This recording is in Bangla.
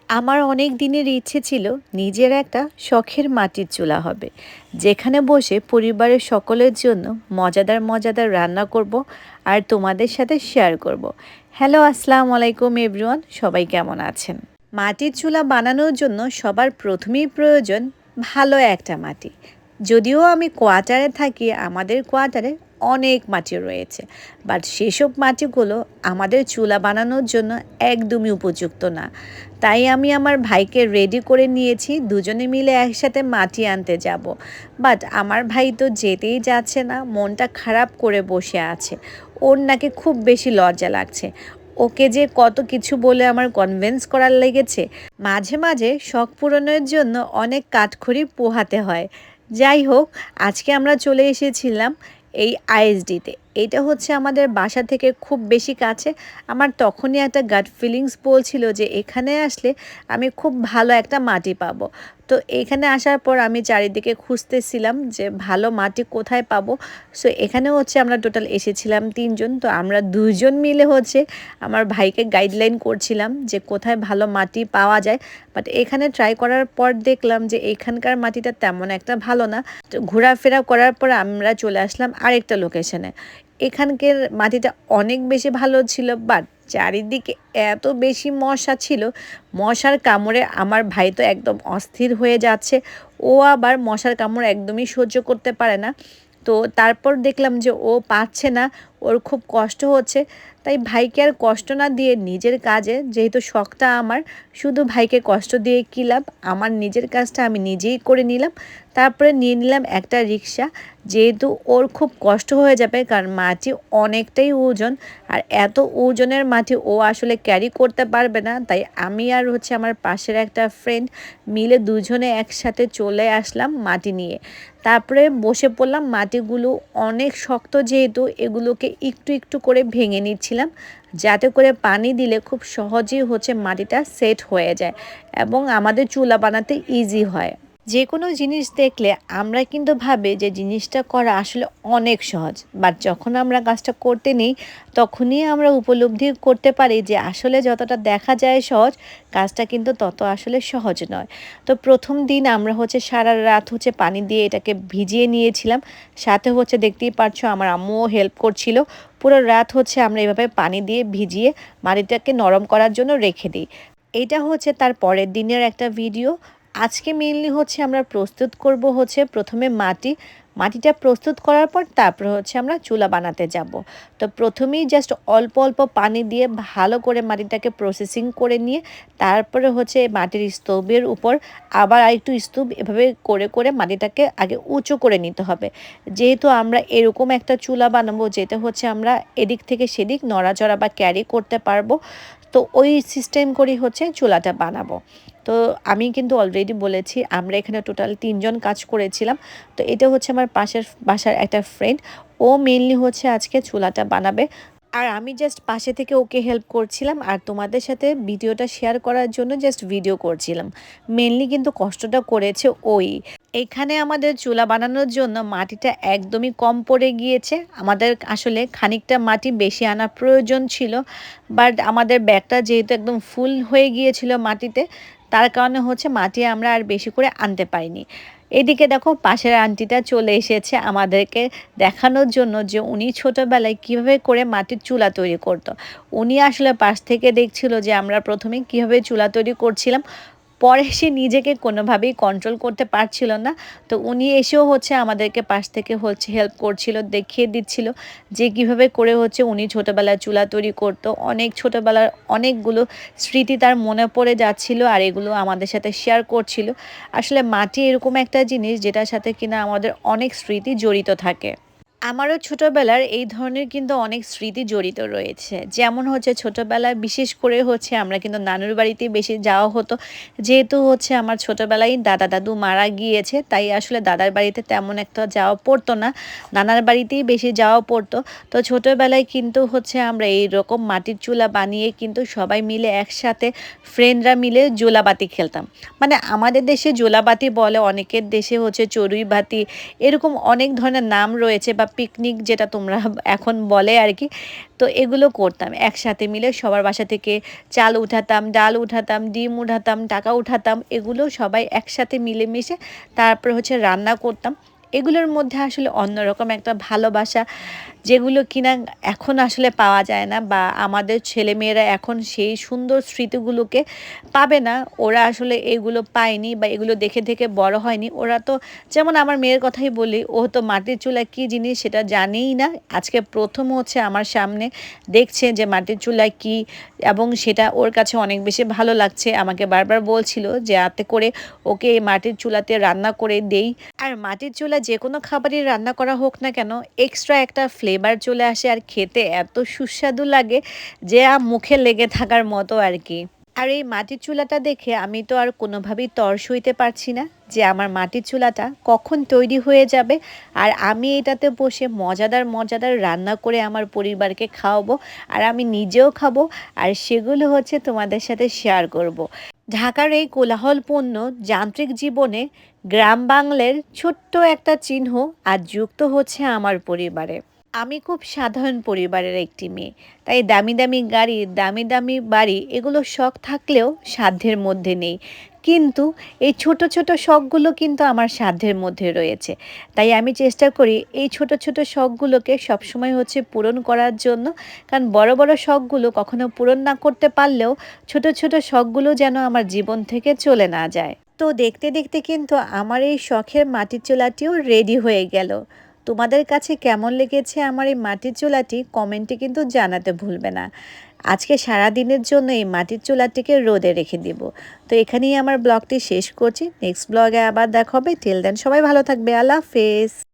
আমার অনেক দিনের ইচ্ছে ছিল নিজের একটা শখের মাটির চুলা হবে, যেখানে বসে পরিবারের সকলের জন্য মজাদার মজাদার রান্না করব আর তোমাদের সাথে শেয়ার করব। হ্যালো, আসসালামু আলাইকুম এভরিওয়ান, সবাই কেমন আছেন? মাটির চুলা বানানোর জন্য সবার প্রথমেই প্রয়োজন ভালো একটা মাটি। যদিও আমি কোয়ার্টারে থাকি, আমাদের কোয়ার্টারে অনেক মাটি রয়েছে, বাট সেসব মাটিগুলো আমাদের চুলা বানানোর জন্য একদমই উপযুক্ত না। তাই আমি আমার ভাইকে রেডি করে নিয়েছি, দুজনে মিলে একসাথে মাটি আনতে যাব। বাট আমার ভাই তো যেতেই যাচ্ছে না, মনটা খারাপ করে বসে আছে। ওর নাকি খুব বেশি লজ্জা লাগছে। ওকে যে কত কিছু বলে আমার কনভিন্স করার লেগেছে। মাঝে মাঝে শখ পূরণের জন্য অনেক কাঠখড়ি পোহাতে হয়। যাই হোক, আজকে আমরা চলে এসেছিলাম এই আইএসডিতে। এইটা হচ্ছে আমাদের বাসা থেকে খুব বেশি কাছে। আমার তখনই একটা গাট ফিলিংস বলছিল যে এখানে আসলে আমি খুব ভালো একটা মাটি পাবো। তো এখানে আসার পর আমি চারিদিকে খুঁজতেছিলাম যে ভালো মাটি কোথায় পাবো। সো এখানে হচ্ছে আমরা টোটাল এসেছিলাম 3 জন। তো আমরা 2 জন মিলে হচ্ছে আমার ভাইকে গাইডলাইন করছিলাম যে কোথায় ভালো মাটি পাওয়া যায়। বাট এখানে ট্রাই করার পর দেখলাম যে এখানকার মাটিটা তেমন একটা ভালো না। তো ঘোরাফেরা করার পর আমরা চলে আসলাম আরেকটা লোকেশনে। এখানকার মাটিটা অনেক বেশি ভালো ছিল, বাট চারিদিকে এত বেশি মশা ছিল, মশার কামড়ে আমার ভাই তো একদম অস্থির হয়ে যাচ্ছে। ও আবার মশার কামড় একদমই সহ্য করতে পারে না। তো তারপর দেখলাম যে ও পারছে না, ওর খুব কষ্ট হচ্ছে। তাই ভাইকে আর কষ্ট না দিয়ে নিজের কাজে, যেহেতু শখটা আমার, শুধু ভাইকে কষ্ট দিয়ে কী লাভ, আমার নিজের কাজটা আমি নিজেই করে নিলাম। তারপরে নিয়ে নিলাম একটা রিক্সা, যেহেতু ওর খুব কষ্ট হয়ে যাবে, কারণ মাটি অনেকটাই ওজন, আর এত ওজনের মাটি ও আসলে ক্যারি করতে পারবে না। তাই আমি আর হচ্ছে আমার পাশের একটা ফ্রেন্ড মিলে 2 জনে একসাথে চলে আসলাম মাটি নিয়ে। তারপরে বসে পড়লাম। মাটিগুলো অনেক শক্ত, যেহেতু এগুলোকে একটু একটু করে ভেঙে নিচ্ছিলাম, যাতে করে পানি দিলে খুব সহজেই হচ্ছে মাটিটা সেট হয়ে যায় এবং আমাদের চুলা বানাতে ইজি হয়। যে কোনো জিনিস দেখলে আমরা কিন্তু ভাবি যে জিনিসটা করা আসলে অনেক সহজ, বাট যখন আমরা কাজটা করতে নিই তখনই আমরা উপলব্ধি করতে পারি যে আসলে যতটা দেখা যায় সহজ, কাজটা কিন্তু তত আসলে সহজ নয়। তো প্রথম দিন আমরা হচ্ছে সারা রাত হচ্ছে পানি দিয়ে এটাকে ভিজিয়ে নিয়েছিলাম। সাথে হচ্ছে দেখতেই পারছো আমার আম্মুও হেল্প করছিল। পুরো রাত হচ্ছে আমরা এভাবে পানি দিয়ে ভিজিয়ে মাটিটাকে নরম করার জন্য রেখে দিই। এইটা হচ্ছে তার পরের দিনের একটা ভিডিও। আজকে মেইনলি হচ্ছে আমরা প্রস্তুত করব হচ্ছে প্রথমে মাটিটা প্রস্তুত করার পর তারপরে হচ্ছে আমরা চুলা বানাতে যাব। তো প্রথমেই জাস্ট অল্প অল্প পানি দিয়ে ভালো করে মাটিটাকে প্রসেসিং করে নিয়ে তারপরে হচ্ছে মাটির স্তূপের উপর আবার আরেকটু স্তূপ, এভাবে করে করে মাটিটাকে আগে উঁচু করে নিতে হবে। যেহেতু আমরা এরকম একটা চুলা বানাবো যেটা হচ্ছে আমরা এদিক থেকে সেদিক নড়াচড়া বা ক্যারি করতে পারবো, তো ওই সিস্টেম করেই হচ্ছে চুলাটা বানাবো। তো আমি কিন্তু অলরেডি বলেছি আমরা এখানে টোটাল 3 জন কাজ করেছিলাম। তো এটা হচ্ছে আমার পাশের বাসার একটা ফ্রেন্ড, ও মেনলি হচ্ছে আজকে চুলাটা বানাবে, আর আমি জাস্ট পাশে থেকে ওকে হেল্প করছিলাম আর তোমাদের সাথে ভিডিওটা শেয়ার করার জন্য জাস্ট ভিডিও করছিলাম। মেনলি কিন্তু কষ্টটা করেছে ওই। এখানে আমাদের চুলা বানানোর জন্য মাটিটা একদমই কম পড়ে গিয়েছে। আমাদের আসলে খানিকটা মাটি বেশি আনা প্রয়োজন ছিল, বাট আমাদের ব্যাগটা যেহেতু একদম ফুল হয়ে গিয়েছিল মাটিতে, তার কারণে হচ্ছে মাটি আমরা আর বেশি করে আনতে পারিনি। এদিকে দেখো পাশের আন্টিটা চলে এসেছে আমাদেরকে দেখানোর জন্য যে উনি ছোটোবেলায় কীভাবে করে মাটির চুলা তৈরি করতো। উনি আসলে পাশ থেকে দেখছিল যে আমরা প্রথমে কীভাবে চুলা তৈরি করছিলাম, পরে সে নিজেকে কোনোভাবেই কন্ট্রোল করতে পারছিল না। তো উনি এসেও হচ্ছে আমাদেরকে পাশ থেকে হচ্ছে হেল্প করছিল, দেখিয়ে দিচ্ছিল যে কীভাবে করে হচ্ছে উনি ছোটোবেলায় চুলা তৈরি করতো। অনেক ছোটোবেলার অনেকগুলো স্মৃতি তার মনে পড়ে যাচ্ছিল আর এগুলো আমাদের সাথে শেয়ার করছিল। আসলে মাটি এরকম একটা জিনিস যেটার সাথে কিনা আমাদের অনেক স্মৃতি জড়িত থাকে। আমারও ছোটোবেলার এই ধরনের কিন্তু অনেক স্মৃতি জড়িত রয়েছে। যেমন হচ্ছে ছোটোবেলায় বিশেষ করে হচ্ছে আমরা কিন্তু নানুর বাড়িতেই বেশি যাওয়া হতো, যেহেতু হচ্ছে আমার ছোটোবেলায় দাদা দাদু মারা গিয়েছে, তাই আসলে দাদার বাড়িতে তেমন একটা যাওয়া পড়তো না, নানার বাড়িতেই বেশি যাওয়া পড়তো। তো ছোটোবেলায় কিন্তু হচ্ছে আমরা এইরকম মাটির চুলা বানিয়ে কিন্তু সবাই মিলে একসাথে ফ্রেন্ডরা মিলে জোলাবাতি খেলতাম। মানে আমাদের দেশে জোলাবাতি বলে, অনেকের দেশে হচ্ছে চড়ুই বাতি, এরকম অনেক ধরনের নাম রয়েছে বা পিকনিক যেটা তোমরা এখন বলে আর কি। তো এগুলো করতাম একসাথে মিলে, সবার বাসা থেকে চাল উঠাতাম, ডাল উঠাতাম, ডিম উঠাতাম, টাকা উঠাতাম, এগুলো সবাই একসাথে মিলেমিশে তারপর হচ্ছে রান্না করতাম। এগুলোর মধ্যে আসলে অন্যরকম একটা ভালোবাসা, যেগুলো কিনা এখন আসলে পাওয়া যায় না, বা আমাদের ছেলেমেয়েরা এখন সেই সুন্দর স্মৃতিগুলোকে পাবে না। ওরা আসলে এগুলো পায়নি বা এগুলো দেখে দেখে বড় হয়নি। ওরা তো, যেমন আমার মেয়ের কথাই বলি, ও তো মাটির চুলা কী জিনিস সেটা জানেই না। আজকে প্রথম হচ্ছে আমার সামনে দেখছে যে মাটির চুলা কী, এবং সেটা ওর কাছে অনেক বেশি ভালো লাগছে। আমাকে বারবার বলছিল যে যাতে করে ওকে এই মাটির চুলাতে রান্না করে দেই। আর মাটির চুলা যে কোনো খাবারই রান্না করা হোক না কেন, এক্সট্রা একটা ফ্লেভার চলে আসে আর খেতে এত সুস্বাদু লাগে যে মুখে লেগে থাকার মতো আর কি। আর এই মাটির চুলাটা দেখে আমি তো আর কোনোভাবেই তর সইতে পারছি না যে আমার মাটির চুলাটা কখন তৈরি হয়ে যাবে, আর আমি এটাতে বসে মজাদার মজাদার রান্না করে আমার পরিবারকে খাওয়াবো, আর আমি নিজেও খাবো, আর সেগুলো হচ্ছে তোমাদের সাথে শেয়ার করব। ঢাকার এই কোলাহলপূর্ণ যান্ত্রিক জীবনে গ্রাম বাংলার ছোট্ট একটা চিহ্ন আজ যুক্ত হচ্ছে আমার পরিবারে। আমি খুব সাধারণ পরিবারের একটি মেয়ে, তাই দামি দামি গাড়ি, দামি দামি বাড়ি এগুলো শখ থাকলেও সাধ্যের মধ্যে নেই। কিন্তু এই ছোট ছোট শখগুলো কিন্তু আমার সাধ্যের মধ্যে রয়েছে। তাই আমি চেষ্টা করি এই ছোট ছোট শখগুলোকে সবসময় হচ্ছে পূরণ করার জন্য। কারণ বড় বড় শখগুলো কখনো পূরণ না করতে পারলেও ছোট ছোট শখগুলো যেন আমার জীবন থেকে চলে না যায়। তো দেখতে দেখতে কিন্তু আমার এই শখের মাটির চুলাটিও রেডি হয়ে গেল। তোমাদের কাছে কেমন লেগেছে আমার এই মাটির চুলাটি কমেন্টে কিন্তু জানাতে ভুলবে না। আজকে সারা দিনের জন্য এই মাটির চুলাটিকে রোদে রেখে দিব। তো এখানেই আমার ব্লগটি শেষ করছি। নেক্সট ব্লগে আবার দেখা হবে। টিল দেন সবাই ভালো থাকবে। আল্লাহ হাফেজ।